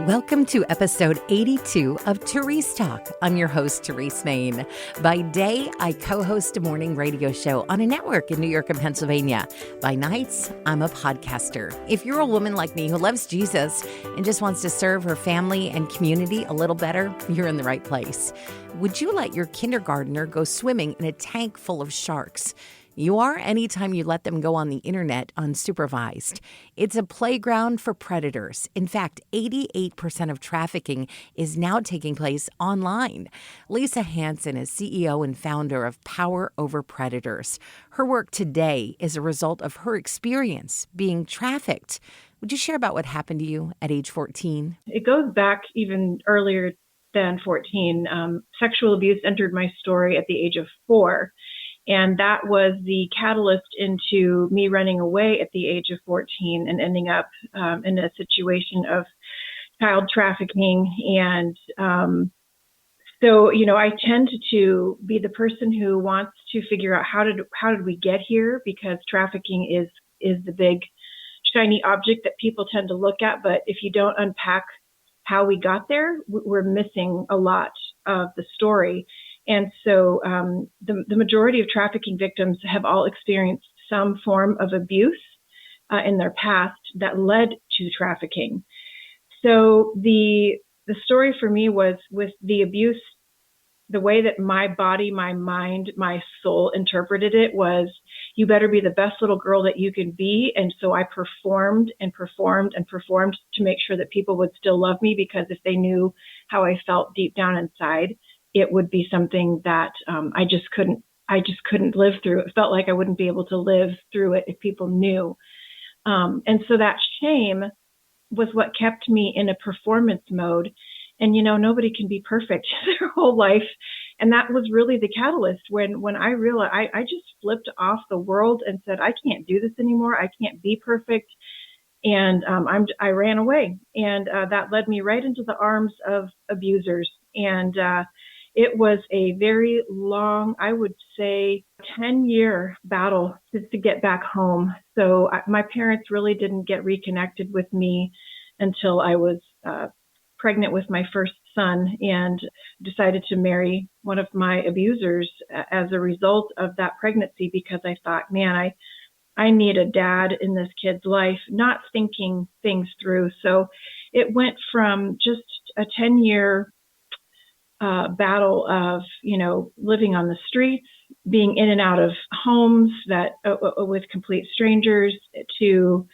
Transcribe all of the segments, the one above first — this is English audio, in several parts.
Welcome to episode 82 of Terese Talks. I'm your host, Terese Main. By day, I co-host a morning radio show on a network in New York and Pennsylvania. By nights, I'm a podcaster. If you're a woman like me who loves Jesus and just wants to serve her family and community a little better, you're in the right place. Would you let your kindergartner go swimming in a tank full of sharks? You are anytime you let them go on the internet unsupervised. It's a playground for predators. In fact, 88% of trafficking is now taking place online. Lisa Hanson is CEO and founder of Power Over Predators. Her work today is a result of her experience being trafficked. Would you share about what happened to you at age 14? It goes back even earlier than 14. Sexual abuse entered my story at the age of 4. And that was the catalyst into me running away at the age of 14 and ending up in a situation of child trafficking. And so, I tend to be the person who wants to figure out how did we get here, because trafficking is the big shiny object that people tend to look at. But if you don't unpack how we got there, we're missing a lot of the story. And so the majority of trafficking victims have all experienced some form of abuse in their past that led to trafficking. So the story for me was with the abuse, the way that my body, my mind, my soul interpreted it was, you better be the best little girl that you can be. And so I performed and performed and performed to make sure that people would still love me, because if they knew how I felt deep down inside, it would be something that I just couldn't live through. It felt like I wouldn't be able to live through it if people knew. And so that shame was what kept me in a performance mode. And, nobody can be perfect their whole life. And that was really the catalyst when I realized I just flipped off the world and said, I can't do this anymore. I can't be perfect. And I ran away. And that led me right into the arms of abusers. And it was a very long, I would say, 10-year battle to get back home. So my parents really didn't get reconnected with me until I was pregnant with my first son and decided to marry one of my abusers as a result of that pregnancy, because I thought, man, I need a dad in this kid's life, not thinking things through. So it went from just a 10-year battle of, living on the streets, being in and out of homes that with complete strangers, to,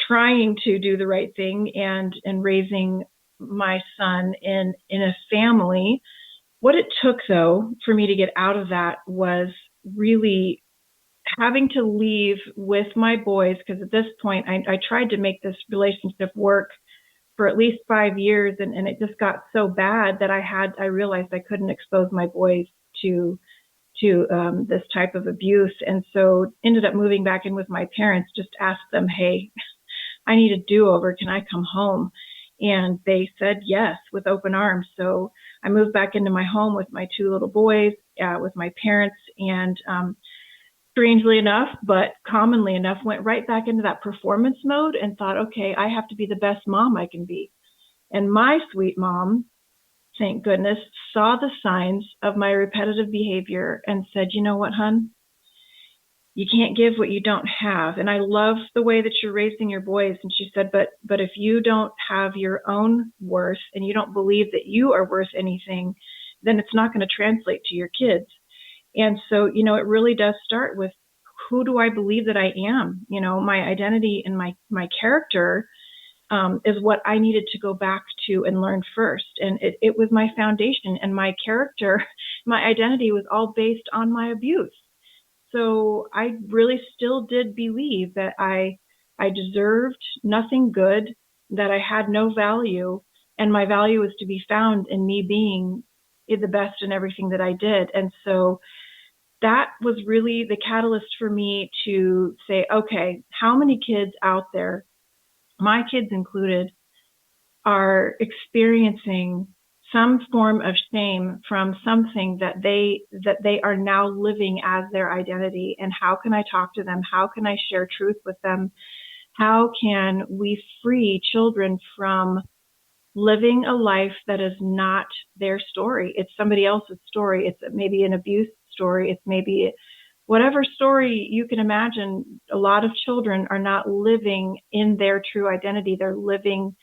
trying to do the right thing and raising my son in a family. What it took, though, for me to get out of that was really having to leave with my boys, because at this point I tried to make this relationship work for at least 5 years, and it just got so bad that I realized I couldn't expose my boys to this type of abuse. And so ended up moving back in with my parents, just asked them, hey, I need a do-over. Can I come home? And they said yes with open arms. So I moved back into my home with my 2 little boys, with my parents, and strangely enough, but commonly enough, went right back into that performance mode and thought, okay, I have to be the best mom I can be. And my sweet mom, thank goodness, saw the signs of my repetitive behavior and said, you know what, hon? You can't give what you don't have. And I love the way that you're raising your boys. And she said, but if you don't have your own worth and you don't believe that you are worth anything, then it's not going to translate to your kids. And so, it really does start with, who do I believe that I am? My identity and my character is what I needed to go back to and learn first. And it was my foundation, and my character, my identity was all based on my abuse. So I really still did believe that I deserved nothing good, that I had no value, and my value was to be found in me being the best in everything that I did. And so that was really the catalyst for me to say, okay, how many kids out there, my kids included, are experiencing some form of shame from something that they are now living as their identity? And how can I talk to them? How can I share truth with them? How can we free children from living a life that is not their story. It's somebody else's story. It's maybe an abuse story. It's maybe whatever story you can imagine. A lot of children are not living in their true identity. They're living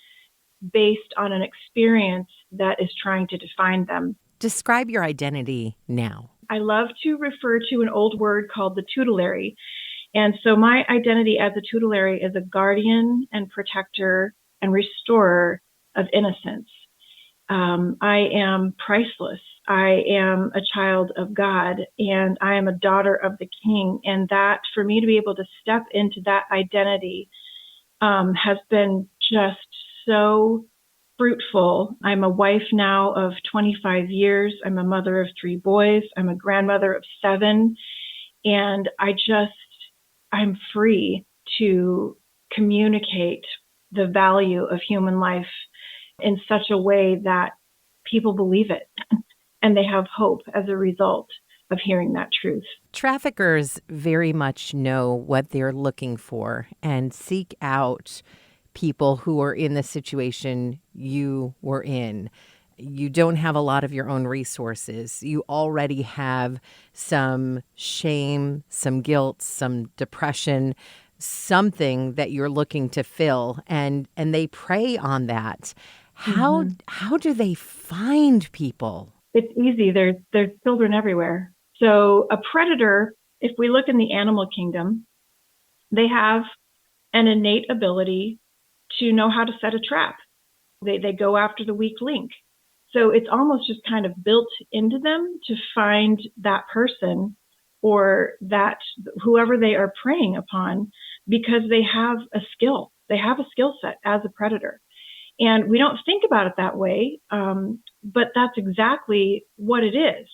based on an experience that is trying to define them. Describe your identity now. I love to refer to an old word called the tutelary. And so my identity as a tutelary is a guardian and protector and restorer of innocence. I am priceless. I am a child of God, and I am a daughter of the King. And that, for me to be able to step into that identity, has been just so fruitful. I'm a wife now of 25 years. I'm a mother of 3 boys. I'm a grandmother of 7. And I'm free to communicate the value of human life in such a way that people believe it and they have hope as a result of hearing that truth. Traffickers very much know what they're looking for and seek out people who are in the situation you were in. You don't have a lot of your own resources. You already have some shame, some guilt, some depression, something that you're looking to fill, and they prey on that. How do they find people? It's easy. There's children everywhere. So a predator, if we look in the animal kingdom, they have an innate ability to know how to set a trap. They go after the weak link. So it's almost just kind of built into them to find that person or that whoever they are preying upon, because they have a skill. They have a skill set as a predator. And we don't think about it that way, but that's exactly what it is.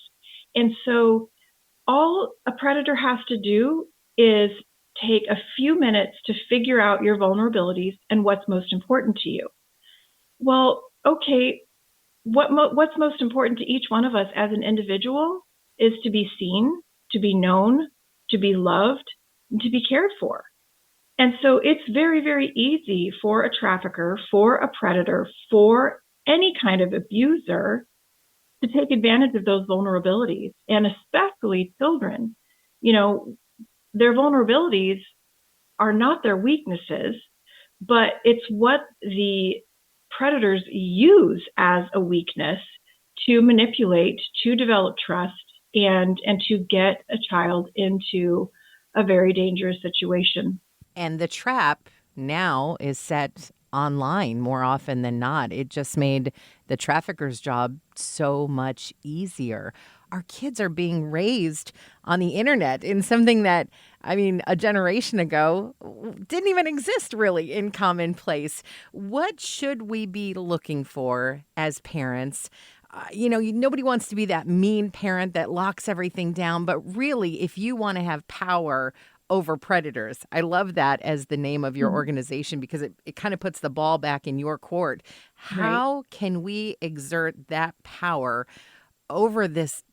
And so all a predator has to do is take a few minutes to figure out your vulnerabilities and what's most important to you. Well, okay, what's most important to each one of us as an individual is to be seen, to be known, to be loved, and to be cared for. And so it's very, very easy for a trafficker, for a predator, for any kind of abuser to take advantage of those vulnerabilities, and especially children. You know, their vulnerabilities are not their weaknesses, but it's what the predators use as a weakness to manipulate, to develop trust, and to get a child into a very dangerous situation. And the trap now is set online more often than not. It just made the trafficker's job so much easier. Our kids are being raised on the internet in something that, I mean, a generation ago didn't even exist really in commonplace. What should we be looking for as parents? Nobody wants to be that mean parent that locks everything down. But really, if you want to have power over predators, I love that as the name of your organization, because it kind of puts the ball back in your court. How can we exert that power over this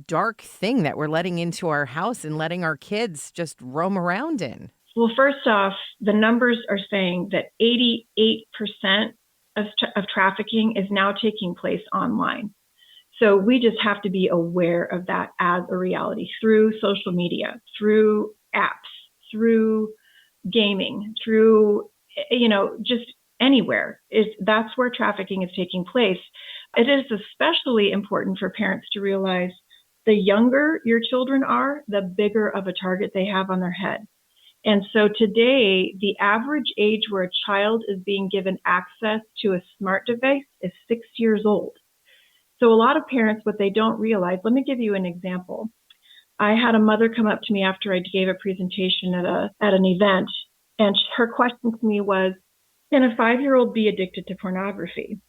dark thing that we're letting into our house and letting our kids just roam around in? Well, first off, the numbers are saying that 88% of trafficking is now taking place online. So we just have to be aware of that as a reality through social media, through apps, through gaming, through, just anywhere. That's where trafficking is taking place. It is especially important for parents to realize the younger your children are, the bigger of a target they have on their head. And so today, the average age where a child is being given access to a smart device is 6 years old. So a lot of parents, what they don't realize, let me give you an example. I had a mother come up to me after I gave a presentation at an event, and her question to me was, can a 5-year-old be addicted to pornography?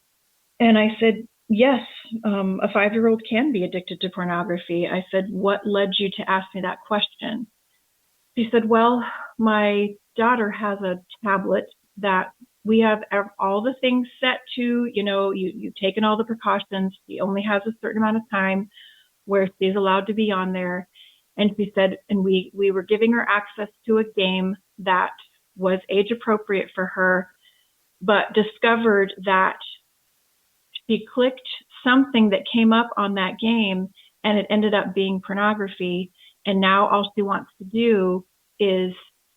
And I said, yes, a 5-year-old can be addicted to pornography. I said, what led you to ask me that question? She said, well, my daughter has a tablet that we have all the things set to, you've taken all the precautions. She only has a certain amount of time where she's allowed to be on there. And she said, and we were giving her access to a game that was age appropriate for her, but discovered that She clicked something that came up on that game, and it ended up being pornography. And now all she wants to do is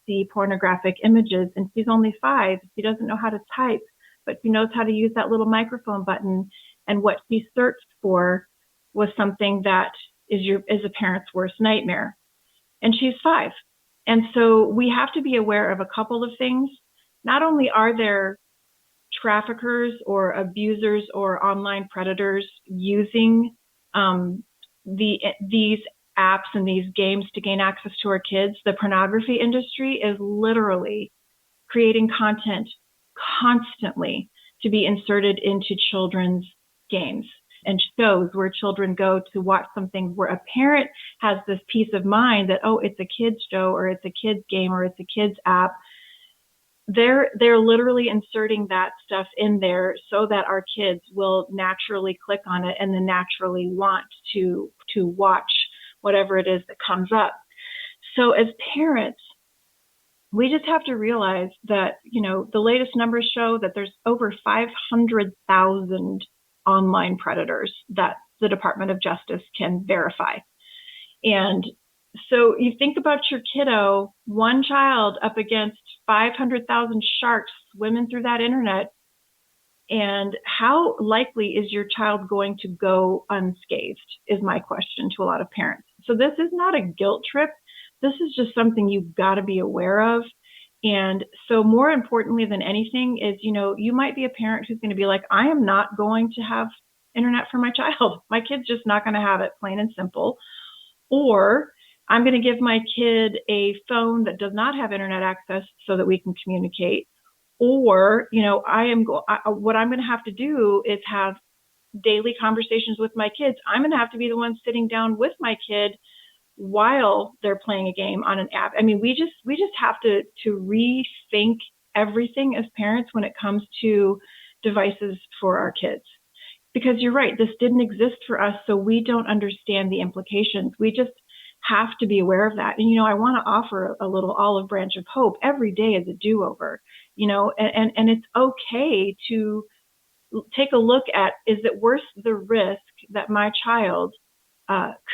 see pornographic images. And she's only 5. She doesn't know how to type, but she knows how to use that little microphone button. And what she searched for was something that is a parent's worst nightmare. And she's 5. And so we have to be aware of a couple of things. Not only are there traffickers or abusers or online predators using these apps and these games to gain access to our kids, the pornography industry is literally creating content constantly to be inserted into children's games and shows where children go to watch something where a parent has this peace of mind that, oh, it's a kid's show or it's a kid's game or it's a kid's app. They're literally inserting that stuff in there so that our kids will naturally click on it and then naturally want to watch whatever it is that comes up. So as parents, we just have to realize that, the latest numbers show that there's over 500,000 online predators that the Department of Justice can verify. And so you think about your kiddo, one child up against 500,000 sharks swimming through that internet. And how likely is your child going to go unscathed is my question to a lot of parents. So this is not a guilt trip. This is just something you've got to be aware of. And so more importantly than anything is, you might be a parent who's going to be like, I am not going to have internet for my child. My kid's just not going to have it, plain and simple. Or I'm going to give my kid a phone that does not have internet access so that we can communicate. Or, what I'm going to have to do is have daily conversations with my kids. I'm going to have to be the one sitting down with my kid while they're playing a game on an app. I mean, we just have to rethink everything as parents when it comes to devices for our kids. Because you're right, this didn't exist for us, so we don't understand the implications. We just have to be aware of that. And, I want to offer a little olive branch of hope. Every day is a do-over, and it's okay to take a look at, is it worth the risk that my child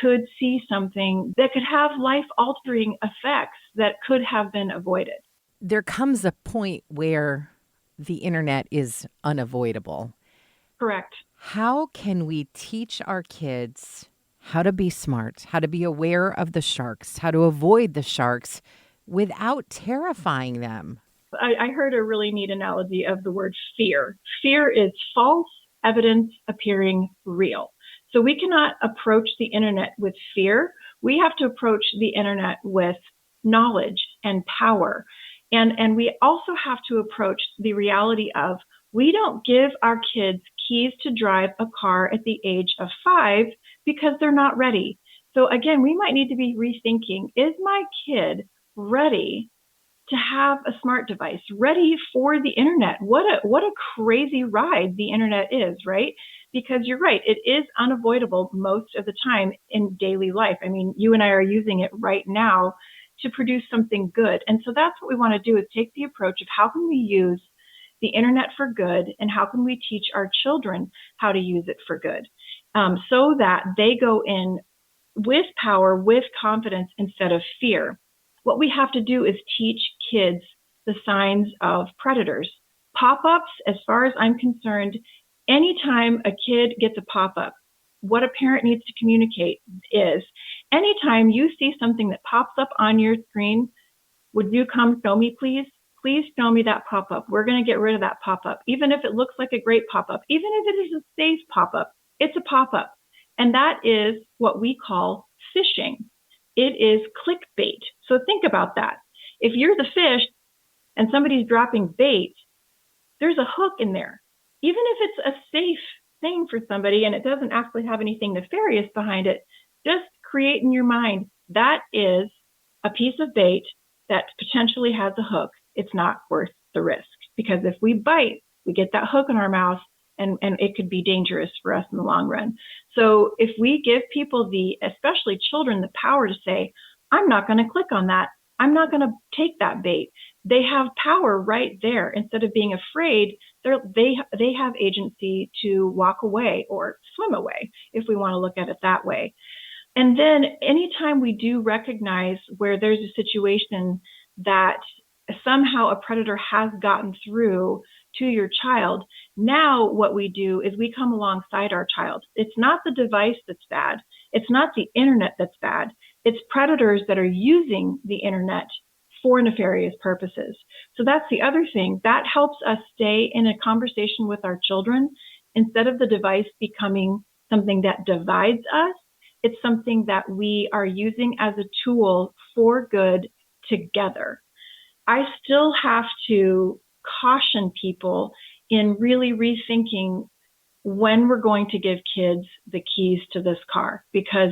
could see something that could have life-altering effects that could have been avoided? There comes a point where the internet is unavoidable. Correct. How can we teach our kids how to be smart, how to be aware of the sharks, how to avoid the sharks without terrifying them? I heard a really neat analogy of the word fear. Fear is false evidence appearing real. So we cannot approach the internet with fear. We have to approach the internet with knowledge and power. And we also have to approach the reality of, we don't give our kids keys to drive a car at the age of 5 because they're not ready. So again, we might need to be rethinking, is my kid ready to have a smart device, ready for the internet? What a crazy ride the internet is, right? Because you're right, it is unavoidable most of the time in daily life. I mean, you and I are using it right now to produce something good. And so that's what we want to do, is take the approach of how can we use the internet for good, and how can we teach our children how to use it for good, so that they go in with power, with confidence instead of fear. What we have to do is teach kids the signs of predators. Pop-ups, as far as I'm concerned, anytime a kid gets a pop-up, what a parent needs to communicate is, anytime you see something that pops up on your screen, would you come show me, please? Please show me that pop-up. We're going to get rid of that pop-up. Even if it looks like a great pop-up, even if it is a safe pop-up, it's a pop-up. And that is what we call phishing. It is clickbait. So think about that. If you're the fish and somebody's dropping bait, there's a hook in there. Even if it's a safe thing for somebody and it doesn't actually have anything nefarious behind it, just create in your mind, that is a piece of bait that potentially has a hook. It's not worth the risk, because if we bite, we get that hook in our mouth, and it could be dangerous for us in the long run. So if we give people, especially children, the power to say, I'm not going to click on that. I'm not going to take that bait. they have power right there. Instead of being afraid, they have agency to walk away or swim away, if we want to look at it that way. And then anytime we do recognize where there's a situation that somehow a predator has gotten through to your child, now what we do is we come alongside our child. It's not the device that's bad. It's not the internet that's bad. It's predators that are using the internet for nefarious purposes. So that's the other thing. That helps us stay in a conversation with our children instead of the device becoming something that divides us. It's something that we are using as a tool for good together. I still have to caution people in really rethinking when we're going to give kids the keys to this car, because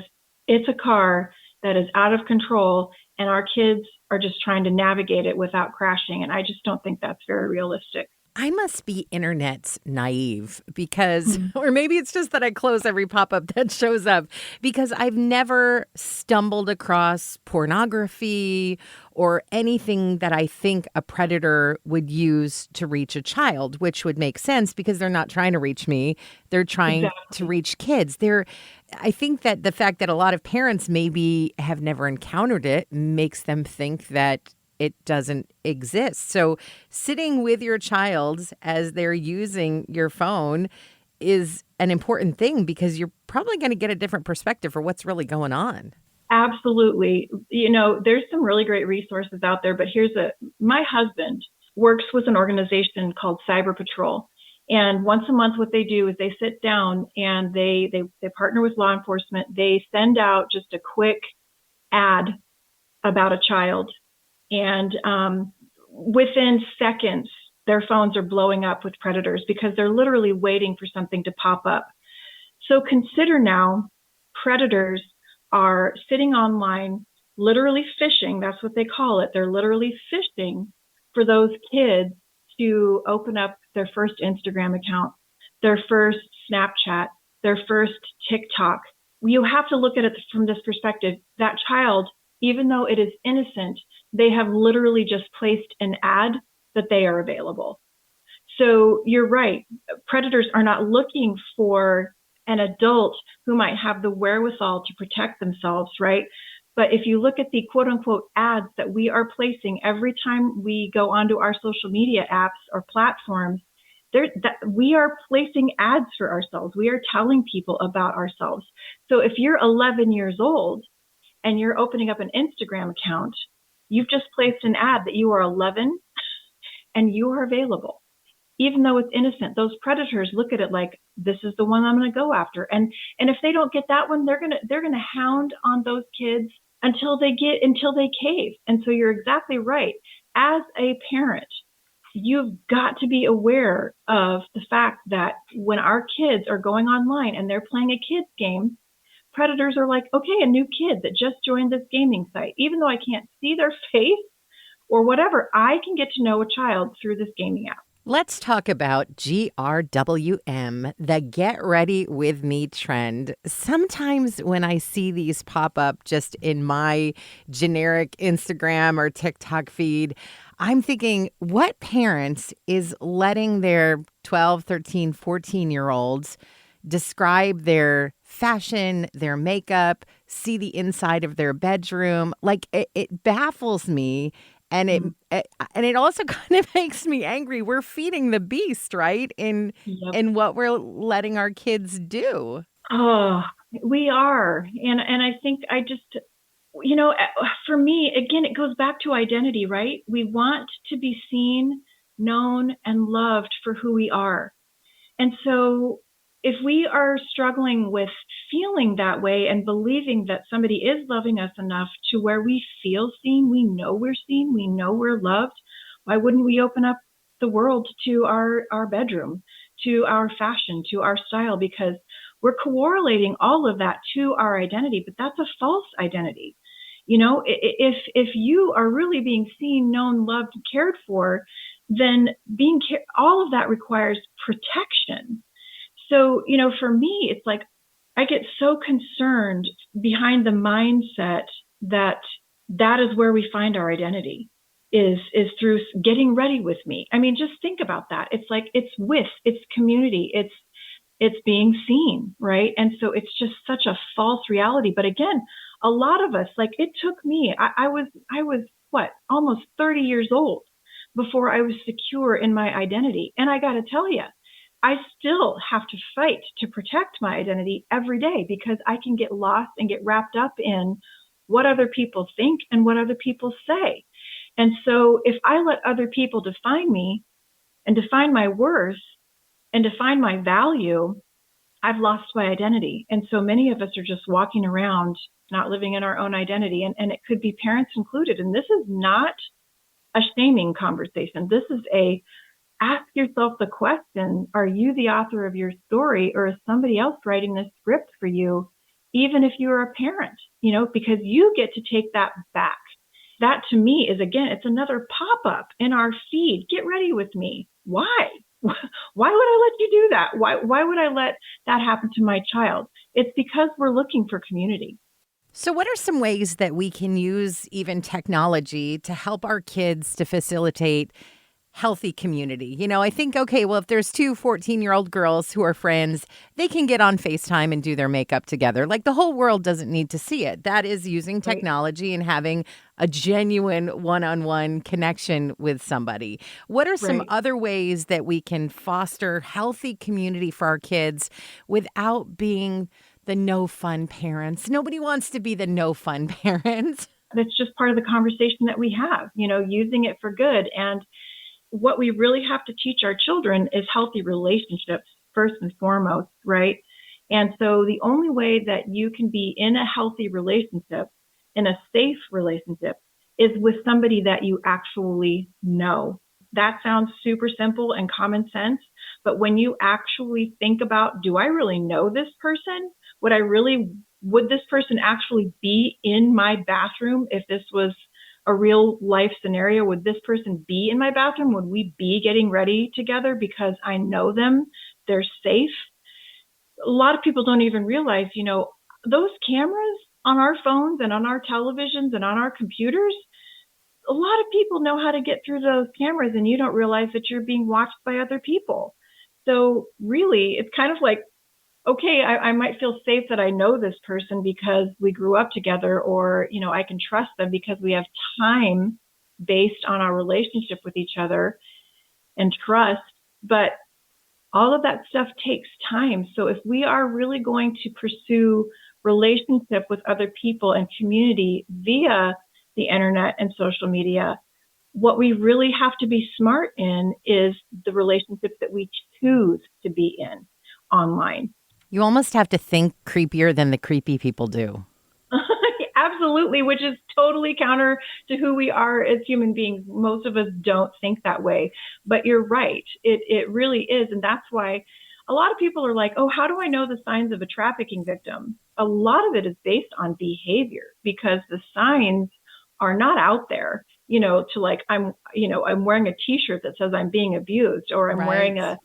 it's a car that is out of control and our kids are just trying to navigate it without crashing. And I just don't think that's very realistic. I must be internet naive because, or maybe it's just that I close every pop-up that shows up, because I've never stumbled across pornography or anything that I think a predator would use to reach a child, which would make sense because they're not trying to reach me. They're trying to reach kids. I think that the fact that a lot of parents maybe have never encountered it makes them think that it doesn't exist. So sitting with your child as they're using your phone is an important thing because you're probably going to get a different perspective for what's really going on. Absolutely. There's some really great resources out there, but my husband works with an organization called Cyber Patrol. And once a month, what they do is they sit down and they partner with law enforcement. They send out just a quick ad about a child. And within seconds, their phones are blowing up with predators because they're literally waiting for something to pop up. So consider now, predators are sitting online, literally fishing. That's what they call it. They're literally fishing for those kids to open up their first Instagram account, their first Snapchat, their first TikTok. You have to look at it from this perspective. That child, even though it is innocent, they have literally just placed an ad that they are available. So you're right. Predators are not looking for an adult who might have the wherewithal to protect themselves, right? But if you look at the quote unquote ads that we are placing every time we go onto our social media apps or platforms, we are placing ads for ourselves. We are telling people about ourselves. So if you're 11 years old and you're opening up an Instagram account, you've just placed an ad that you are 11 and you are available. Even though it's innocent, those predators look at it like, this is the one I'm going to go after. And if they don't get that one, they're going to hound on those kids until they cave. And so you're exactly right. As a parent, you've got to be aware of the fact that when our kids are going online and they're playing a kids game, predators are like, okay, a new kid that just joined this gaming site. Even though I can't see their face or whatever, I can get to know a child through this gaming app. Let's talk about GRWM, the Get Ready With Me trend. Sometimes when I see these pop up just in my generic Instagram or TikTok feed, I'm thinking, what parents is letting their 12, 13, 14-year-olds describe their fashion, their makeup, see the inside of their bedroom? Like, it baffles me. And it also kind of makes me angry. We're feeding the beast, right? In what we're letting our kids do. Oh, we are. And I think for me, again, it goes back to identity, right? We want to be seen, known, and loved for who we are. And so if we are struggling with feeling that way and believing that somebody is loving us enough to where we feel seen, we know we're loved, why wouldn't we open up the world to our bedroom, to our fashion, to our style? Because we're correlating all of that to our identity, but that's a false identity. If you are really being seen, known, loved, cared for, then all of that requires protection. So, for me, it's like I get so concerned behind the mindset that is where we find our identity. is through getting ready with me. I mean, just think about that. It's like, it's community, it's being seen, right? And so it's just such a false reality. But again, a lot of us, like, it took me, I was what, almost 30 years old before I was secure in my identity. And I got to tell you, I still have to fight to protect my identity every day, because I can get lost and get wrapped up in what other people think and what other people say. And so if I let other people define me and define my worth and define my value, I've lost my identity. And so many of us are just walking around not living in our own identity. And it could be parents included. And this is not a shaming conversation. This is ask yourself the question, are you the author of your story, or is somebody else writing this script for you, even if you're a parent, because you get to take that back. That to me is, again, it's another pop-up in our feed. Get ready with me. Why? Why would I let you do that? Why would I let that happen to my child? It's because we're looking for community. So what are some ways that we can use even technology to help our kids to facilitate healthy community? I think, okay, well, if there's two 14-year-old girls who are friends, they can get on FaceTime and do their makeup together. Like, the whole world doesn't need to see it. That is using technology and having a genuine one-on-one connection with somebody. What are some other ways that we can foster healthy community for our kids without being the no fun parents? Nobody wants to be the no fun parent. That's just part of the conversation that we have, using it for good. And what we really have to teach our children is healthy relationships first and foremost, right? And so the only way that you can be in a healthy relationship, in a safe relationship, is with somebody that you actually know. That sounds super simple and common sense, but when you actually think about, do I really know this person? Would this person actually be in my bathroom if this was a real life scenario? Would this person be in my bathroom? Would we be getting ready together because I know them? They're safe. A lot of people don't even realize, those cameras on our phones and on our televisions and on our computers, a lot of people know how to get through those cameras, and you don't realize that you're being watched by other people. So really, it's kind of like, okay, I might feel safe that I know this person because we grew up together, or, I can trust them because we have time based on our relationship with each other and trust. But all of that stuff takes time. So if we are really going to pursue relationship with other people and community via the internet and social media, what we really have to be smart in is the relationships that we choose to be in online. You almost have to think creepier than the creepy people do. Absolutely, which is totally counter to who we are as human beings. Most of us don't think that way, but you're right. It really is. And that's why a lot of people are like, oh, how do I know the signs of a trafficking victim? A lot of it is based on behavior, because the signs are not out there, to like, I'm wearing a t-shirt that says I'm being abused, or I'm wearing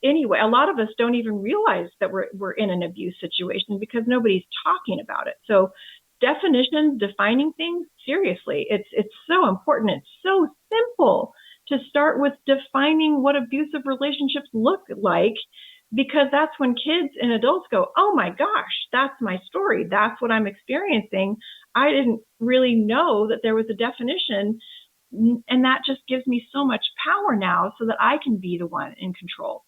anyway, a lot of us don't even realize that we're in an abuse situation because nobody's talking about it. So defining things, seriously, it's so important. It's so simple to start with defining what abusive relationships look like, because that's when kids and adults go, oh my gosh, that's my story. That's what I'm experiencing. I didn't really know that there was a definition. And that just gives me so much power now so that I can be the one in control.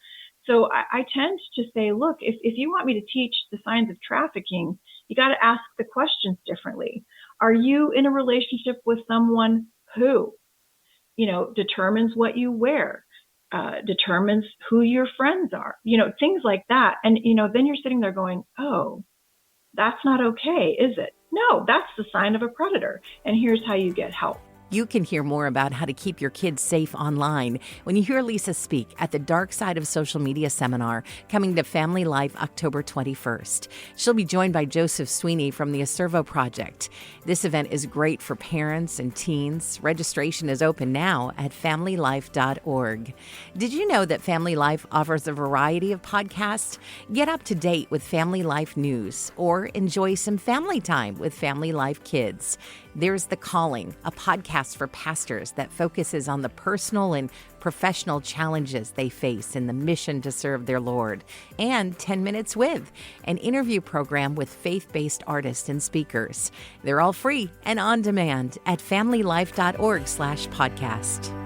So I tend to say, look, if you want me to teach the signs of trafficking, you got to ask the questions differently. Are you in a relationship with someone who, determines what you wear, determines who your friends are, things like that. And, then you're sitting there going, oh, that's not okay, is it? No, that's the sign of a predator. And here's how you get help. You can hear more about how to keep your kids safe online when you hear Lisa speak at the Dark Side of Social Media seminar coming to Family Life October 21st. She'll be joined by Joseph Sweeney from the Acervo Project. This event is great for parents and teens. Registration is open now at familylife.org. Did you know that Family Life offers a variety of podcasts? Get up to date with Family Life news or enjoy some family time with Family Life Kids. There's The Calling, a podcast for pastors that focuses on the personal and professional challenges they face in the mission to serve their Lord. And 10 Minutes With, an interview program with faith-based artists and speakers. They're all free and on demand at familylife.org/podcast.